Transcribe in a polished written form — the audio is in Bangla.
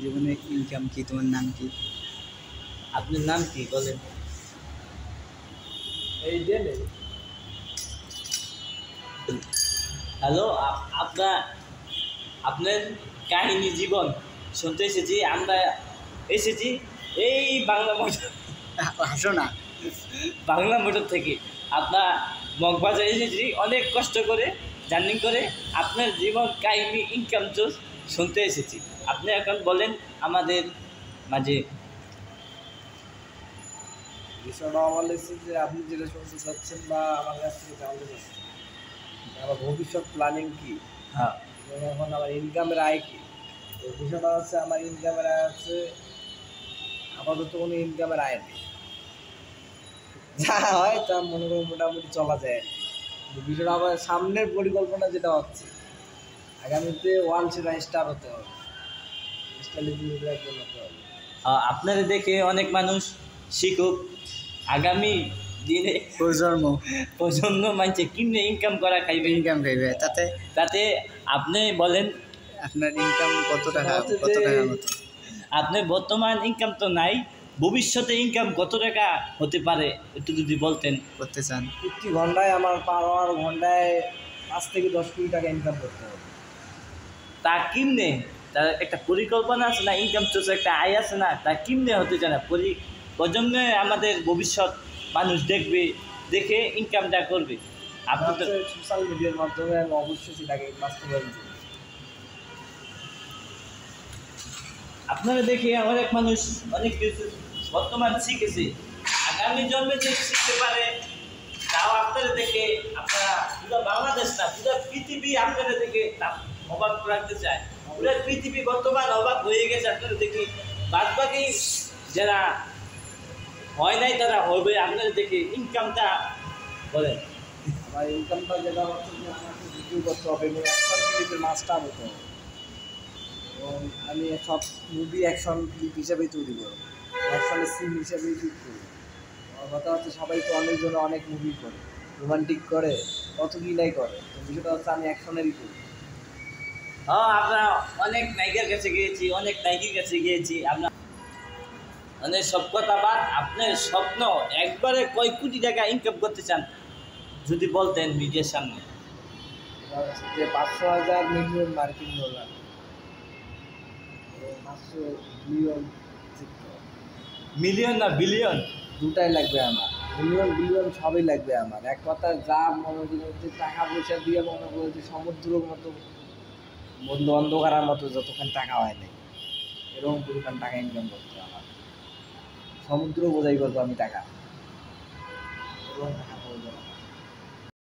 জীবনে ইনকাম কি? তোমার নাম কি? আপনার নাম কি বলেন? এই দেন। হ্যালো, আপনার কাহিনী জীবন শুনতে এসেছি। আমরা এসেছি এই বাংলা মোটর হাসো না। বাংলা মোটর থেকে আপনার মগবাজার এসেছি অনেক কষ্ট করে জার্নি করে। আপনার জীবন কাহিনী ইনকাম সোর্স শুনতে এসেছি। আপনি এখন বলেন আমাদের মাঝে। বিষয়টা আমার লেগেছে যে আপনি যেটা শুনতে চাচ্ছেন বা আমার কাছ থেকে জানতে চাচ্ছেন আমার ভবিষ্যৎ প্ল্যানিং কি, হ্যাঁ, এবং এখন আমার ইনকামের আয় কি। তো বিষয়টা হচ্ছে আমার ইনকামের আয় হচ্ছে আপাতত কোনো ইনকামের আয় নেই, যা হয় তা মনে করো মোটামুটি চলা যায় আর কি। কিন্তু বিষয়টা আমার সামনের পরিকল্পনা যেটা হচ্ছে আগামীতে স্টার হতে হবে, একজন হতে হবে। আপনাদের দেখে অনেক মানুষ শিখুক, আগামী দিনে প্রজন্ম মানছে কিনে ইনকাম করা খাইবে, ইনকাম খাইবে। তাতে আপনি বলেন আপনার ইনকাম কত টাকা মতো? আপনার বর্তমান ইনকাম তো নাই, ভবিষ্যতে ইনকাম কত টাকা হতে পারে একটু যদি বলতেন। করতে চান? প্রতি ঘন্টায় আমার পার হওয়ার ঘন্টায় 5 থেকে 10 কোটি টাকা ইনকাম করতে হবে। তা কিমনে, তার একটা পরিকল্পনা আছে না, ইনকাম সোর্স একটা আয় আছে না, তা কিমনে হতে চায় না। প্রজন্মে আমাদের ভবিষ্যৎ মানুষ দেখবে, দেখে ইনকামটা করবে। আপনি তো সোশ্যাল মিডিয়ার মাধ্যমে আমি অবশ্যই সেটাকে বাস্তবায়ন করি। আপনারা দেখে অনেক মানুষ অনেক কিছু বর্তমান শিখেছে, আগামী জন্মে যে শিখতে পারে তাও আপনারা দেখে আপনারা পুরো বাংলাদেশ না পুরো পৃথিবী আপনারা দেখে অবাক রাখতে চায়। পুরো পৃথিবী বর্তমান অবাক হয়ে গেছে আপনারা দেখে। বাদ বাকি যারা হয় নাই তারা হবে আপনারা দেখে। ইনকামটা বলেন। আমার ইনকামটা যেটা হচ্ছে যে আমাকে ভিডিও করতে হবে এবং অ্যাকশন ফিল্মের মাস্টার হতে হবে, এবং আমি সব মুভি অ্যাকশন ক্লিপ হিসাবেই তৈরি করবো, অ্যাকশনের সিন হিসাবেই শুট করি। আমার কথা হচ্ছে সবাই তো অনেকজনে অনেক মুভি করে, রোমান্টিক করে, কত কি নাই করে। তো বিষয়টা হচ্ছে আমি অ্যাকশনেরই করি। আমরা অনেক নায়িকার কাছে গিয়েছি, অনেক নায়িকার কাছে গিয়েছি। আমরা মানে সব কথা বাদ, আপনার স্বপ্ন একবারে কয় কোটি টাকা ইনকাম করতে চান যদি বলতেন মিডিয়ার সামনে। যে 500,000 মিলিয়ন মার্কিন ডলার, 500 বিলিয়ন, মিলিয়ন না বিলিয়ন? দুটাই লাগবে আমার। মিলিয়ন বিলিয়ন সবই লাগবে আমার। এক কথা যা মনে করছে টাকা পয়সা দিয়ে মনে করছে সমুদ্রের মতো বন্ধু অন্ধকারের মতো যতক্ষণ টাকা হয় নাই এরকম পরিমাণ টাকা ইনকাম করতে আমার। সমুদ্র বোঝাই করবো আমি টাকা, এরকম টাকা